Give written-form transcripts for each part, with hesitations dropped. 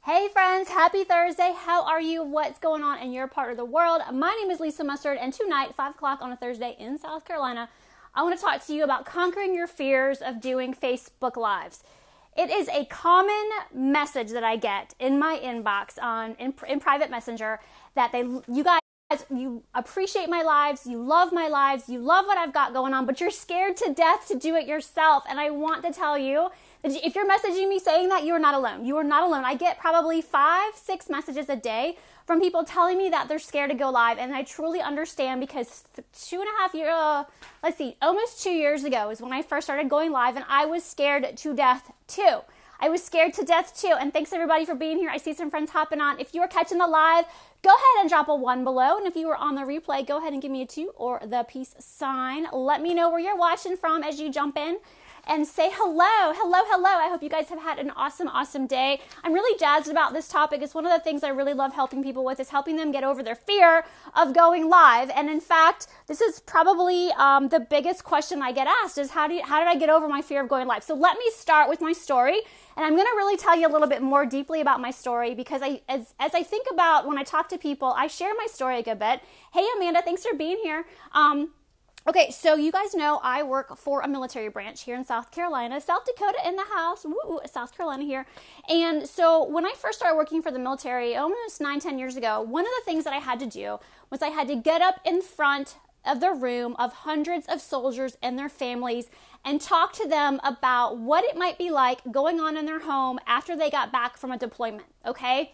Hey friends, happy Thursday. How are you? What's going on in your part of the world? My name is Lisa Mustard, and tonight, 5 o'clock on a Thursday in South Carolina, I want to talk to you about conquering your fears of doing Facebook Lives. It is a common message that I get in my inbox in private messenger that you guys, you appreciate my lives, you love my lives, you love what I've got going on, but you're scared to death to do it yourself. And I want to tell you, if you're messaging me saying that, you are not alone. You are not alone. I get probably 5-6 messages a day from people telling me that they're scared to go live. And I truly understand, because 2.5 years, almost 2 years ago is when I first started going live, and I was scared to death too. I was scared to death too. And thanks everybody for being here. I see some friends hopping on. If you are catching the live, go ahead and drop a 1 below. And if you were on the replay, go ahead and give me a 2 or the peace sign. Let me know where you're watching from as you jump in. And say hello, hello, hello. I hope you guys have had an awesome, awesome day. I'm really jazzed about this topic. It's one of the things I really love helping people with, is helping them get over their fear of going live. And in fact, this is probably the biggest question I get asked is how did I get over my fear of going live? So let me start with my story. And I'm going to really tell you a little bit more deeply about my story, because as I think about when I talk to people, I share my story a good bit. Hey, Amanda, thanks for being here. Okay, so you guys know I work for a military branch here in South Carolina, South Dakota in the house, woo, South Carolina here. And so when I first started working for the military almost 9-10 years ago, one of the things that I had to do was I had to get up in front of the room of hundreds of soldiers and their families and talk to them about what it might be like going on in their home after they got back from a deployment, okay?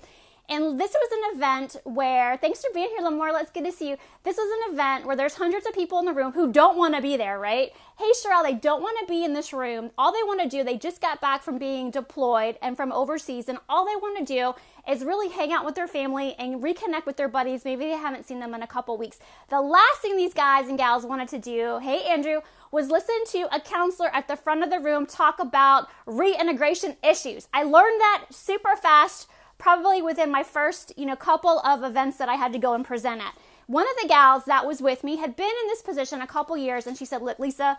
And this was an event where, thanks for being here, Lamar, let's good to see you. This was an event where there's hundreds of people in the room who don't want to be there, right? Hey, Cheryl, they don't want to be in this room. All they want to do, they just got back from being deployed and from overseas, and all they want to do is really hang out with their family and reconnect with their buddies. Maybe they haven't seen them in a couple weeks. The last thing these guys and gals wanted to do, hey, Andrew, was listen to a counselor at the front of the room talk about reintegration issues. I learned that super fast, probably within my first, couple of events that I had to go and present at. One of the gals that was with me had been in this position a couple years, and she said, look, Lisa,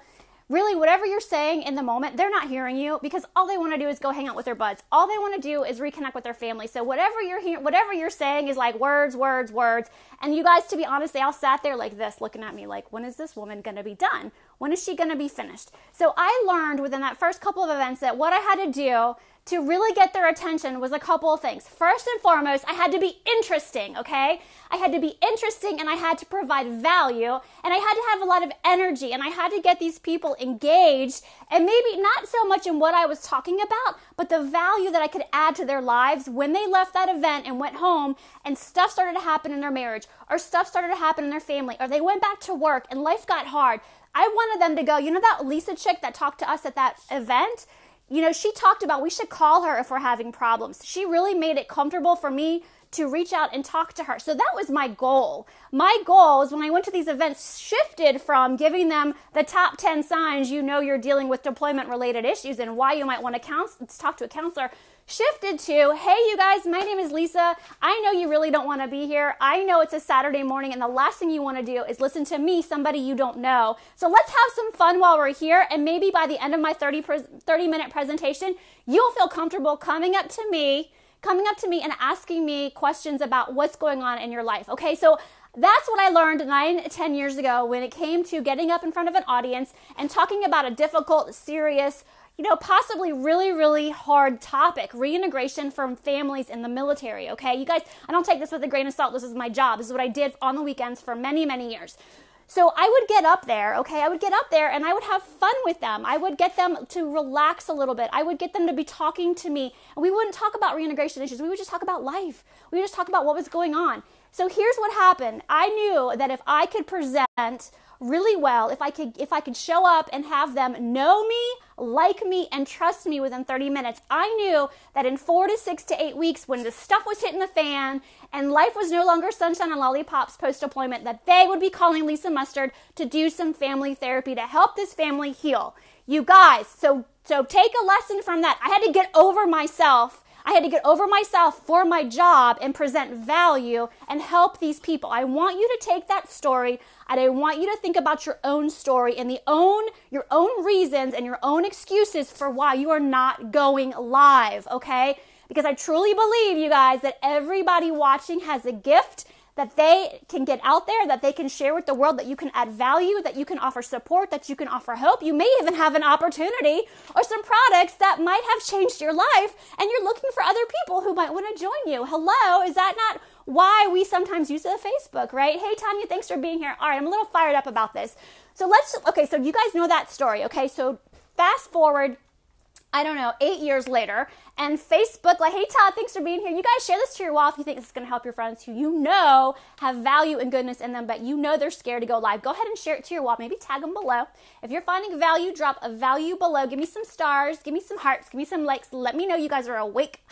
really, whatever you're saying in the moment, they're not hearing you, because all they want to do is go hang out with their buds. All they want to do is reconnect with their family. So whatever you're saying is like words, words, words. And you guys, to be honest, they all sat there like this, looking at me like, when is this woman going to be done? When is she going to be finished? So I learned within that first couple of events that what I had to do to really get their attention was a couple of things. First and foremost, I had to be interesting, okay? I had to be interesting, and I had to provide value, and I had to have a lot of energy, and I had to get these people engaged, and maybe not so much in what I was talking about, but the value that I could add to their lives when they left that event and went home and stuff started to happen in their marriage, or stuff started to happen in their family, or they went back to work and life got hard. I wanted them to go, that Lisa chick that talked to us at that event? She talked about we should call her if we're having problems. She really made it comfortable for me to reach out and talk to her. So that was my goal. My goals when I went to these events shifted from giving them the top 10 signs you're dealing with deployment-related issues and why you might want to talk to a counselor, shifted to, hey, you guys, my name is Lisa. I know you really don't want to be here. I know it's a Saturday morning, and the last thing you want to do is listen to me, somebody you don't know. So let's have some fun while we're here, and maybe by the end of my 30-minute presentation, you'll feel comfortable coming up to me and asking me questions about what's going on in your life. Okay, so that's what I learned 9-10 years ago when it came to getting up in front of an audience and talking about a difficult, serious, possibly really, really hard topic, reintegration from families in the military, okay? You guys, I don't take this with a grain of salt. This is my job. This is what I did on the weekends for many, many years. So I would get up there, okay? I would get up there and I would have fun with them. I would get them to relax a little bit. I would get them to be talking to me. And we wouldn't talk about reintegration issues. We would just talk about life. We would just talk about what was going on. So here's what happened. I knew that if I could present really well, if I could show up and have them know me, like me, and trust me within 30 minutes, I knew that in 4 to 6 to 8 weeks, when the stuff was hitting the fan and life was no longer sunshine and lollipops post-deployment, that they would be calling Lisa Mustard to do some family therapy to help this family heal. You guys, so take a lesson from that. I had to get over myself. I had to get over myself for my job and present value and help these people. I want you to take that story and I want you to think about your own story and your own reasons and your own excuses for why you are not going live, okay? because I truly believe, you guys, that everybody watching has a gift that they can get out there, that they can share with the world, that you can add value, that you can offer support, that you can offer hope. You may even have an opportunity or some products that might have changed your life, and you're looking for other people who might want to join you. Hello, is that not why we sometimes use the Facebook, right? Hey, Tanya, thanks for being here. All right, I'm a little fired up about this. So so you guys know that story, okay? So fast forward, I don't know, 8 years later, and Facebook, like, hey, Todd, thanks for being here. You guys share this to your wall if you think this is going to help your friends who you know have value and goodness in them, but you know they're scared to go live. Go ahead and share it to your wall. Maybe tag them below. If you're finding value, drop a value below. Give me some stars. Give me some hearts. Give me some likes. Let me know you guys are awake.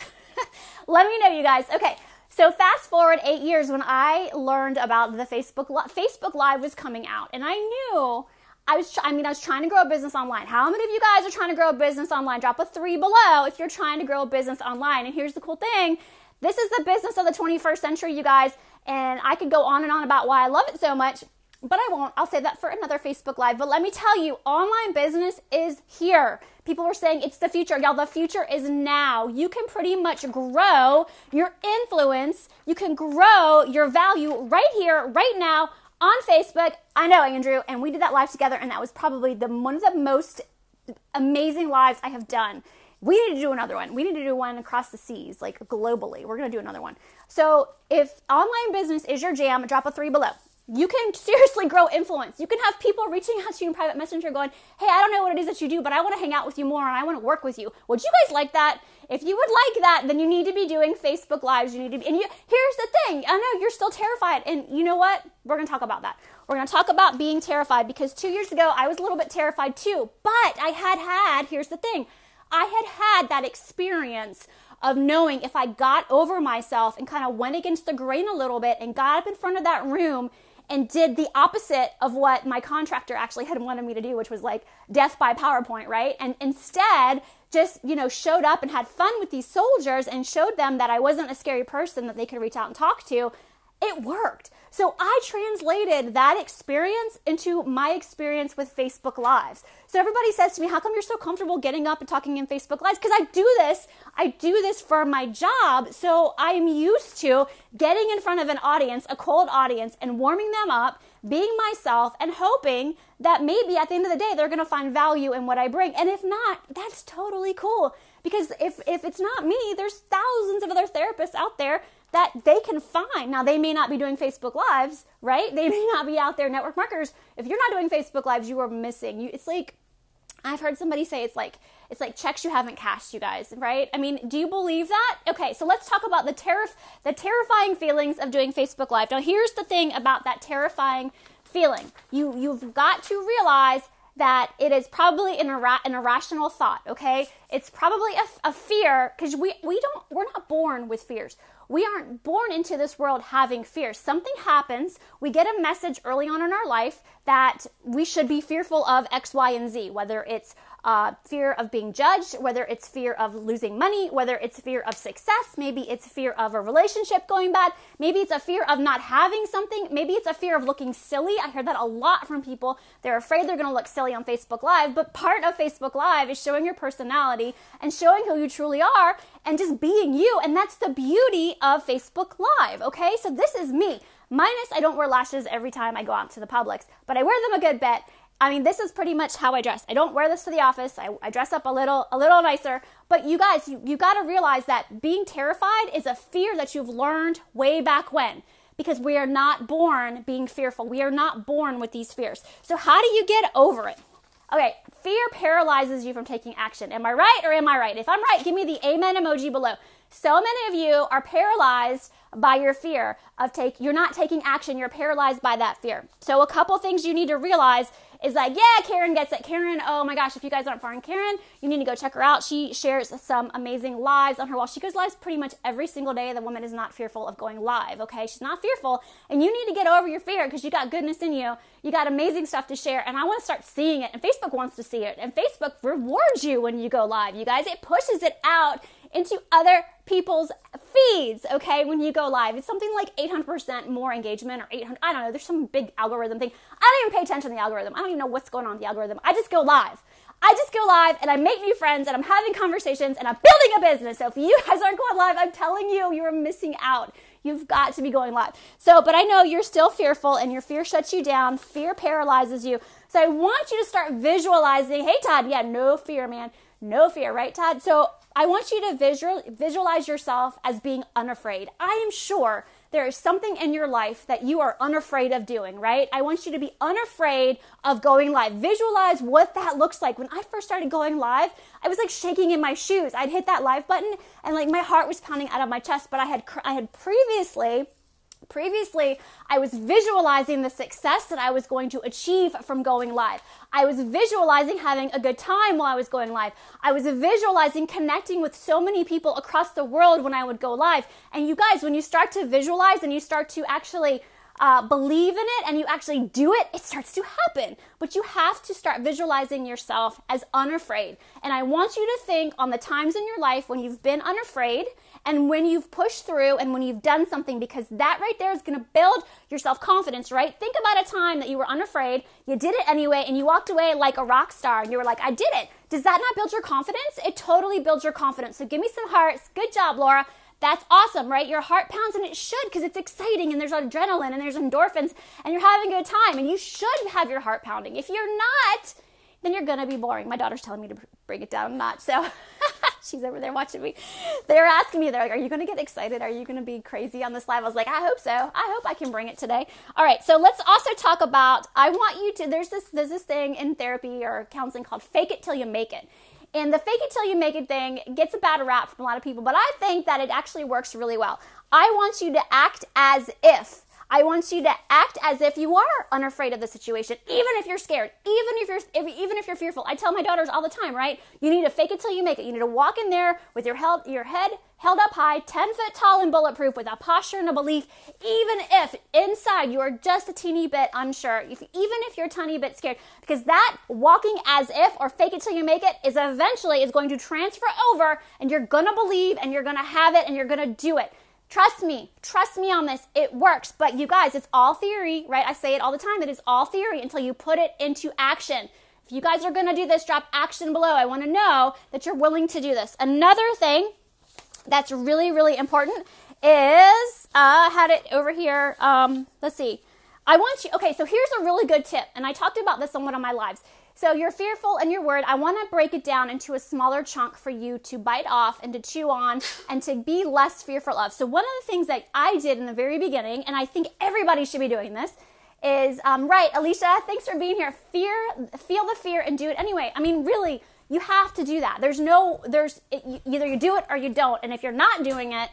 Let me know, you guys. Okay, so fast forward 8 years when I learned about the Facebook Live was coming out, and I knew I was trying to grow a business online. How many of you guys are trying to grow a business online? Drop a 3 below if you're trying to grow a business online. And here's the cool thing. This is the business of the 21st century, you guys. And I could go on and on about why I love it so much, but I won't. I'll save that for another Facebook Live. But let me tell you, online business is here. People are saying it's the future. Y'all, the future is now. You can pretty much grow your influence. You can grow your value right here, right now, on Facebook. I know, Andrew, and we did that live together, and that was probably one of the most amazing lives I have done. We need to do another one. We need to do one across the seas, like globally. We're going to do another one. So if online business is your jam, drop a 3 below. You can seriously grow influence. You can have people reaching out to you in private messenger going, hey, I don't know what it is that you do, but I want to hang out with you more and I want to work with you. Would you guys like that? If you would like that, then you need to be doing Facebook Lives. Here's the thing. I know you're still terrified. And you know what? We're going to talk about that. We're going to talk about being terrified, because 2 years ago, I was a little bit terrified too. But here's the thing. I had that experience of knowing if I got over myself and kind of went against the grain a little bit and got up in front of that room and did the opposite of what my contractor actually had wanted me to do, which was like death by PowerPoint, right? And instead just, showed up and had fun with these soldiers and showed them that I wasn't a scary person that they could reach out and talk to. It worked. So I translated that experience into my experience with Facebook Lives. So everybody says to me, how come you're so comfortable getting up and talking in Facebook Lives? Because I do this for my job. So I'm used to getting in front of an audience, a cold audience, and warming them up, being myself, and hoping that maybe at the end of the day, they're going to find value in what I bring. And if not, that's totally cool. Because if it's not me, there's thousands of other therapists out there that they can find. Now, they may not be doing Facebook Lives, right? They may not be out there, network marketers. If you're not doing Facebook Lives, you are missing. It's like, I've heard somebody say it's like checks you haven't cashed, you guys, right? I mean, do you believe that? Okay, so let's talk about the terrifying feelings of doing Facebook Live. Now, here's the thing about that terrifying feeling. You've got to realize that it is probably an irrational thought, okay? It's probably a fear, because we're not born with fears. We aren't born into this world having fear. Something happens. We get a message early on in our life that we should be fearful of X, Y, and Z, whether it's fear of being judged, whether it's fear of losing money, whether it's fear of success, maybe it's fear of a relationship going bad, maybe it's a fear of not having something, maybe it's a fear of looking silly. I hear that a lot from people. They're afraid they're going to look silly on Facebook Live, but part of Facebook Live is showing your personality and showing who you truly are and just being you, and that's the beauty of Facebook Live, okay? So this is me. Minus I don't wear lashes every time I go out to the Publix, but I wear them a good bit. I mean, this is pretty much how I dress. I don't wear this to the office. I dress up a little nicer. But you guys, you got to realize that being terrified is a fear that you've learned way back when. Because we are not born being fearful. We are not born with these fears. So how do you get over it? Okay, fear paralyzes you from taking action. Am I right or am I right? If I'm right, give me the amen emoji below. So many of you are paralyzed by your fear of you're not taking action. You're paralyzed by that fear. So a couple things you need to realize is like, yeah, Karen gets it. Karen, oh my gosh, if you guys aren't following Karen, you need to go check her out. She shares some amazing lives on her wall. She goes lives pretty much every single day. The woman is not fearful of going live, okay? She's not fearful, and you need to get over your fear because you got goodness in you. You got amazing stuff to share, and I want to start seeing it, and Facebook wants to see it, and Facebook rewards you when you go live, you guys. It pushes it out into other people's feeds, okay, when you go live. It's something like 800% more engagement, or 800, I don't know, there's some big algorithm thing. I don't even pay attention to the algorithm. I don't even know what's going on with the algorithm. I just go live. I just go live and I make new friends and I'm having conversations and I'm building a business. So if you guys aren't going live, I'm telling you, you are missing out. You've got to be going live. So, but I know you're still fearful and your fear shuts you down. Fear paralyzes you. So I want you to start visualizing. Hey, Todd, yeah, no fear, man. No fear, right, Todd? So I want you to visualize yourself as being unafraid. I am sure there is something in your life that you are unafraid of doing, right? I want you to be unafraid of going live. Visualize what that looks like. When I first started going live, I was like shaking in my shoes. I'd hit that live button and like my heart was pounding out of my chest, but I had previously, I was visualizing the success that I was going to achieve from going live. I was visualizing having a good time while I was going live. I was visualizing connecting with so many people across the world when I would go live. And you guys, when you start to visualize and you start to actually believe in it and you actually do it, it starts to happen. But you have to start visualizing yourself as unafraid. And I want you to think on the times in your life when you've been unafraid and when you've pushed through and when you've done something, because that right there is going to build your self-confidence, right? Think about a time that you were unafraid, you did it anyway, and you walked away like a rock star and you were like, I did it. Does that not build your confidence? It totally builds your confidence. So give me some hearts. Good job, Laura. That's awesome, right? Your heart pounds, and it should, because it's exciting and there's adrenaline and there's endorphins and you're having a good time and you should have your heart pounding. If you're not, then you're going to be boring. My daughter's telling me to bring it down a notch, so she's over there watching me. They're asking me, they're like, are you going to get excited? Are you going to be crazy on this live? I was like, I hope so. I hope I can bring it today. All right, so let's also talk about, I want you to, there's this thing in therapy or counseling called fake it till you make it. And the fake it till you make it thing gets a bad rap from a lot of people, but I think that it actually works really well. I want you to act as if. I want you to act as if you are unafraid of the situation, even if you're scared, even if you're fearful. I tell my daughters all the time, right? You need to fake it till you make it. You need to walk in there with your head held up high, 10 foot tall and bulletproof, with a posture and a belief, even if inside you are just a teeny bit unsure, even if you're a tiny bit scared, because that walking as if or fake it till you make it is eventually going to transfer over, and you're going to believe and you're going to have it and you're going to do it. Trust me on this. It works. But you guys, it's all theory, right? I say it all the time. It is all theory until you put it into action. If you guys are going to do this, drop action below. I want to know that you're willing to do this. Another thing that's really, really important is, I had it over here. Let's see. Okay, so here's a really good tip. And I talked about this on one of my lives. So you're fearful and you're worried. I want to break it down into a smaller chunk for you to bite off and to chew on and to be less fearful of. So one of the things that I did in the very beginning, and I think everybody should be doing this, is, right, Alicia, thanks for being here. Feel the fear and do it anyway. I mean, really, you have to do that. Either you do it or you don't. And if you're not doing it,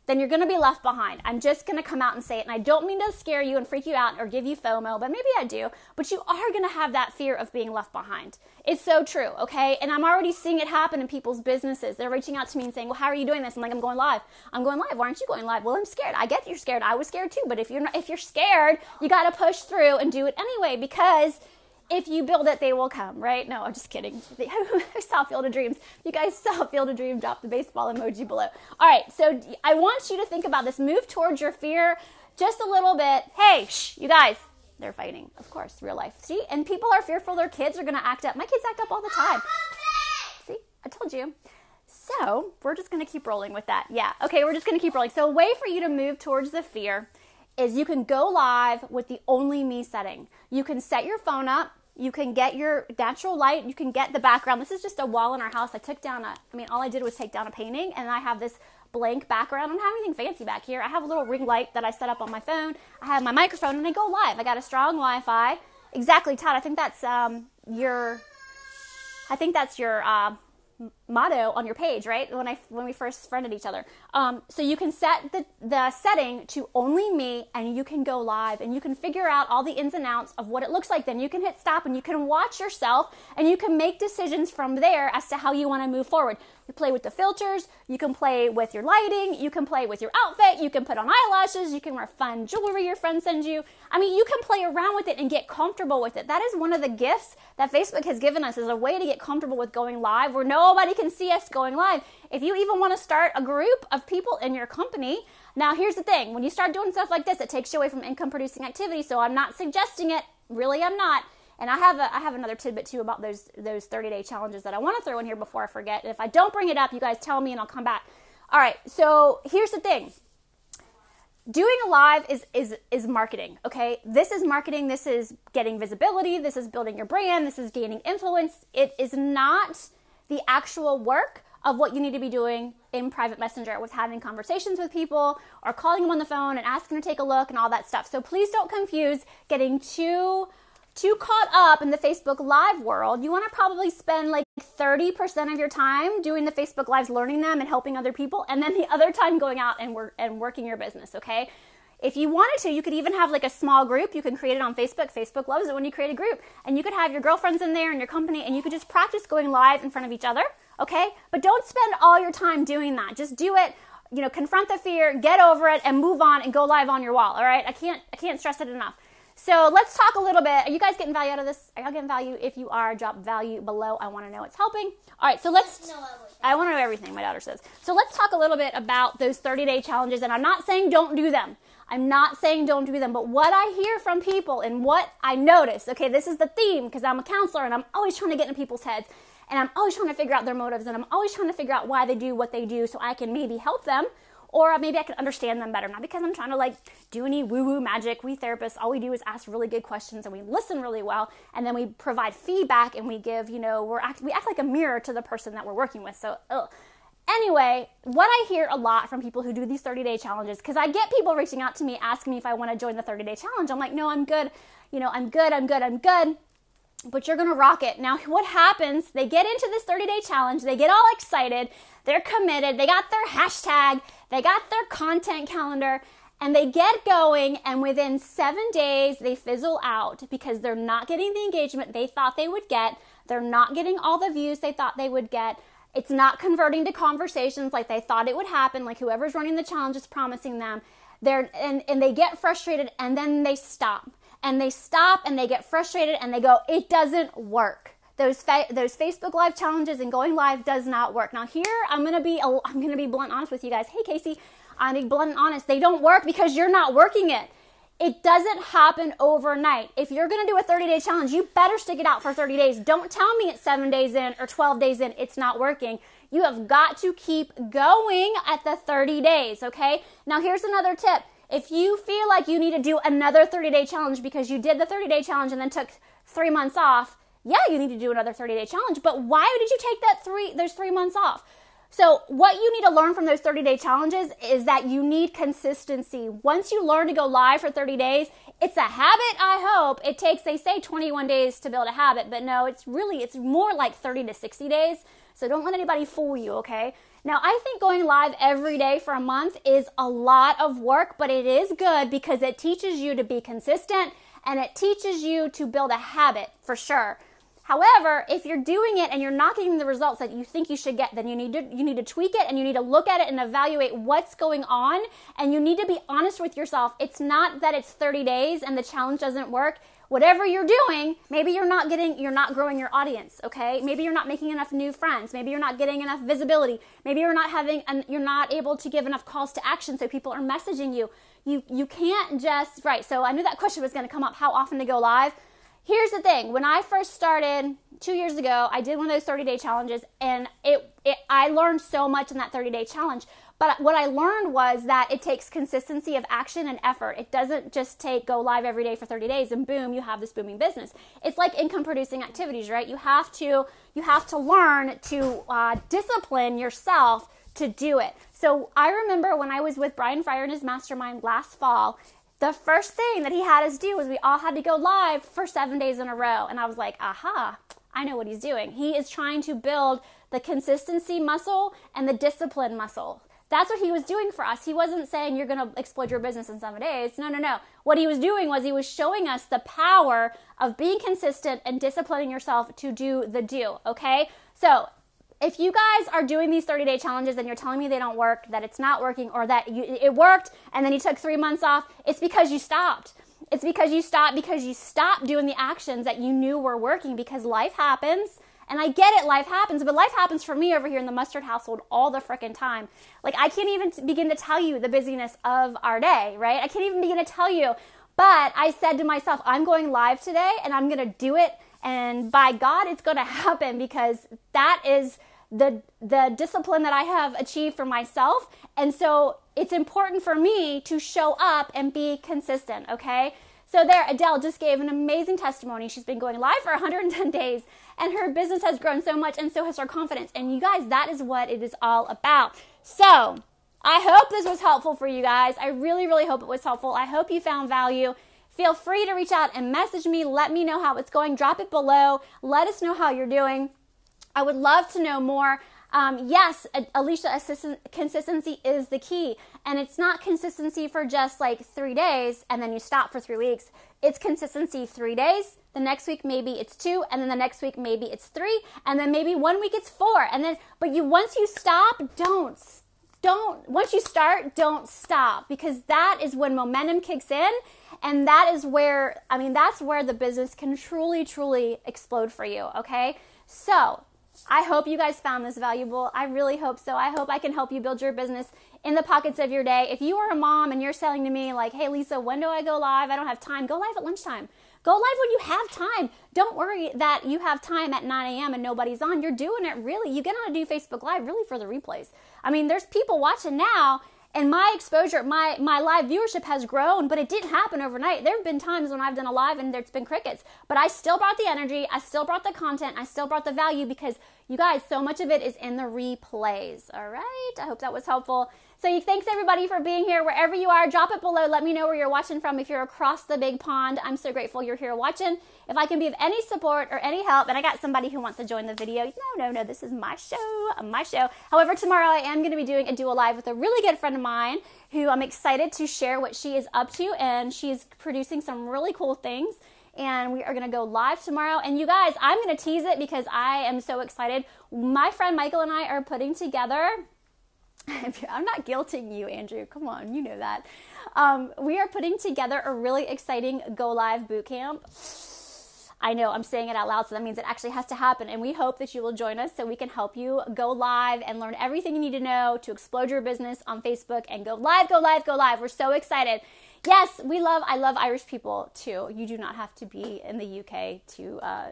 then you're going to be left behind. I'm just going to come out and say it. And I don't mean to scare you and freak you out or give you FOMO, but maybe I do. But you are going to have that fear of being left behind. It's so true, okay? And I'm already seeing it happen in people's businesses. They're reaching out to me and saying, well, how are you doing this? I'm like, I'm going live. I'm going live. Why aren't you going live? Well, I'm scared. I get you're scared. I was scared too. But if you're scared, you got to push through and do it anyway, because if you build it, they will come, right? No, I'm just kidding. I saw Field of Dreams. You guys saw Field of Dreams, drop the baseball emoji below. All right, so I want you to think about this. Move towards your fear just a little bit. Hey, shh, you guys, they're fighting, of course, real life. See, and people are fearful their kids are going to act up. My kids act up all the time. See, I told you. So we're just going to keep rolling with that. Yeah, okay, we're just going to keep rolling. So a way for you to move towards the fear is you can go live with the only me setting. You can set your phone up. You can get your natural light. You can get the background. This is just a wall in our house. All I did was take down a painting, and I have this blank background. I don't have anything fancy back here. I have a little ring light that I set up on my phone. I have my microphone, and I go live. I got a strong Wi-Fi. Exactly, Todd. I think that's your motto on your page, right? When we first friended each other. So you can set the setting to only me, and you can go live, and you can figure out all the ins and outs of what it looks like. Then you can hit stop, and you can watch yourself, and you can make decisions from there as to how you want to move forward. You play with the filters, you can play with your lighting, you can play with your outfit, you can put on eyelashes, you can wear fun jewelry your friend sends you. You can play around with it and get comfortable with it. That is one of the gifts that Facebook has given us, is a way to get comfortable with going live where nobody can see us going live. If you even want to start a group of people in your company, now here's the thing, when you start doing stuff like this, it takes you away from income producing activity, so I'm not suggesting it, really I'm not. And I have another tidbit too about those 30-day challenges that I want to throw in here before I forget. And if I don't bring it up, you guys tell me and I'll come back. All right, so here's the thing. Doing a live is marketing, okay? This is marketing. This is getting visibility. This is building your brand. This is gaining influence. It is not the actual work of what you need to be doing in private messenger with having conversations with people or calling them on the phone and asking to take a look and all that stuff. So please don't confuse getting too caught up in the Facebook Live world. You want to probably spend like 30% of your time doing the Facebook Lives, learning them and helping other people, and then the other time going out and working your business, okay? If you wanted to, you could even have like a small group. You can create it on Facebook. Facebook loves it when you create a group. And you could have your girlfriends in there and your company, and you could just practice going live in front of each other, okay? But don't spend all your time doing that. Just do it, confront the fear, get over it, and move on and go live on your wall, all right? I can't stress it enough. So let's talk a little bit. Are you guys getting value out of this? Are y'all getting value? If you are, drop value below. I want to know it's helping. All right, so I want to know everything, my daughter says. So let's talk a little bit about those 30-day challenges. And I'm not saying don't do them. But what I hear from people and what I notice, okay, this is the theme because I'm a counselor and I'm always trying to get in people's heads. And I'm always trying to figure out their motives. And I'm always trying to figure out why they do what they do so I can maybe help them. Or maybe I can understand them better. Not because I'm trying to do any woo-woo magic. We therapists, all we do is ask really good questions and we listen really well. And then we provide feedback and we give, we act like a mirror to the person that we're working with. So, Anyway, what I hear a lot from people who do these 30-day challenges, because I get people reaching out to me asking me if I want to join the 30-day challenge. I'm like, no, I'm good. I'm good. But you're going to rock it. Now, what happens, they get into this 30-day challenge, they get all excited, they're committed, they got their hashtag, they got their content calendar, and they get going, and within 7 days, they fizzle out because they're not getting the engagement they thought they would get, they're not getting all the views they thought they would get, it's not converting to conversations like they thought it would happen, like whoever's running the challenge is promising them, and they get frustrated, and then they stop. And they stop and they get frustrated and they go, it doesn't work. Those Facebook Live challenges and going live does not work. Now here, I'm gonna be blunt and honest with you guys. Hey Casey, I'm being blunt and honest. They don't work because you're not working it. It doesn't happen overnight. If you're gonna do a 30-day challenge, you better stick it out for 30 days. Don't tell me it's 7 days in or 12 days in, it's not working. You have got to keep going at the 30 days, okay? Now here's another tip. If you feel like you need to do another 30-day challenge because you did the 30-day challenge and then took 3 months off, yeah, you need to do another 30-day challenge. But why did you take those 3 months off? So what you need to learn from those 30-day challenges is that you need consistency. Once you learn to go live for 30 days, it's a habit, I hope. It takes, they say 21 days to build a habit, but no, it's more like 30 to 60 days. So don't let anybody fool you, okay? Now, I think going live every day for a month is a lot of work, but it is good because it teaches you to be consistent and it teaches you to build a habit for sure. However, if you're doing it and you're not getting the results that you think you should get, then you need to tweak it and you need to look at it and evaluate what's going on, and you need to be honest with yourself. It's not that it's 30 days and the challenge doesn't work. Whatever you're doing, maybe you're not growing your audience, okay? Maybe you're not making enough new friends. Maybe you're not getting enough visibility. Maybe you're not able to give enough calls to action so people are messaging you. You can't just, right, so I knew that question was going to come up, how often to go live. Here's the thing. When I first started 2 years ago, I did one of those 30-day challenges, and I learned so much in that 30-day challenge. But what I learned was that it takes consistency of action and effort. It doesn't just go live every day for 30 days and boom, you have this booming business. It's like income producing activities, right? You have to learn to discipline yourself to do it. So I remember when I was with Brian Fryer and his mastermind last fall, the first thing that he had us do was we all had to go live for 7 days in a row. And I was like, aha, I know what he's doing. He is trying to build the consistency muscle and the discipline muscle. That's what he was doing for us. He wasn't saying you're going to explode your business in 7 days. No. What he was doing was he was showing us the power of being consistent and disciplining yourself to do the do, okay? So if you guys are doing these 30-day challenges and you're telling me they don't work, that it's not working, or that it worked and then you took 3 months off, it's because you stopped. It's because you stopped doing the actions that you knew were working, because life happens. And I get it, life happens, but life happens for me over here in the Mustard household all the frickin' time. Like, I can't even begin to tell you the busyness of our day, right? I can't even begin to tell you But I said to myself, I'm going live today and I'm going to do it. And by God, it's going to happen, because that is the discipline that I have achieved for myself. And so it's important for me to show up and be consistent, okay? So there, Adele just gave an amazing testimony. She's been going live for 110 days, and her business has grown so much, and so has her confidence. And you guys, that is what it is all about. So I hope this was helpful for you guys. I really, really hope it was helpful. I hope you found value. Feel free to reach out and message me. Let me know how it's going. Drop it below. Let us know how you're doing. I would love to know more. Yes, Alicia, consistency is the key. And it's not consistency for just like 3 days and then you stop for 3 weeks. It's consistency 3 days. The next week, maybe it's 2. And then the next week, maybe it's 3. And then maybe 1 week it's 4. And then, but once you stop, once you start, don't stop, because that is when momentum kicks in. And that is where, that's where the business can truly, truly explode for you. Okay. So I hope you guys found this valuable. I really hope so. I hope I can help you build your business in the pockets of your day. If you are a mom and you're saying to me like, hey, Lisa, when do I go live? I don't have time. Go live at lunchtime. Go live when you have time. Don't worry that you have time at 9 a.m. and nobody's on. You're doing it really. You get on to do Facebook Live really for the replays. There's people watching now, and my exposure, my live viewership has grown, but it didn't happen overnight. There have been times when I've done a live and there's been crickets, but I still brought the energy, I still brought the content, I still brought the value, because you guys, so much of it is in the replays. All right, I hope that was helpful. So thanks everybody for being here. Wherever you are, drop it below. Let me know where you're watching from. If you're across the big pond, I'm so grateful you're here watching. If I can be of any support or any help, and I got somebody who wants to join the video. No, this is my show. However, tomorrow I am going to be doing a duo live with a really good friend of mine who I'm excited to share what she is up to, and she's producing some really cool things. And we are going to go live tomorrow. And you guys, I'm going to tease it because I am so excited. My friend Michael and I are putting together, I'm not guilting you, Andrew. Come on, you know that. We are putting together a really exciting Go Live bootcamp. I know I'm saying it out loud, so that means it actually has to happen. And we hope that you will join us so we can help you go live and learn everything you need to know to explode your business on Facebook and go live, go live, go live. We're so excited. Yes, I love Irish people too. You do not have to be in the UK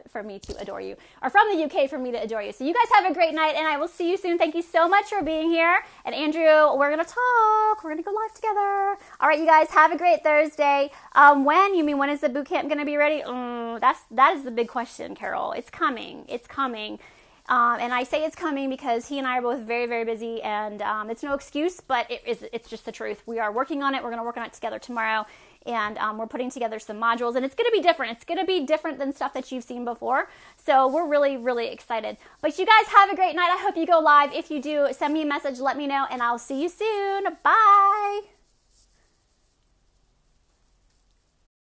for me to adore you, or from the UK for me to adore you. So you guys have a great night, and I will see you soon. Thank you so much for being here. And Andrew, we're going to talk. We're going to go live together. All right, you guys, have a great Thursday. When is the boot camp going to be ready? That is the big question, Carol. It's coming. And I say it's coming because he and I are both very, very busy, and it's no excuse, but it's just the truth. We are working on it. We're going to work on it together tomorrow, and we're putting together some modules, and it's going to be different. It's going to be different than stuff that you've seen before, so we're really, really excited. But you guys have a great night. I hope you go live. If you do, send me a message, let me know, and I'll see you soon. Bye.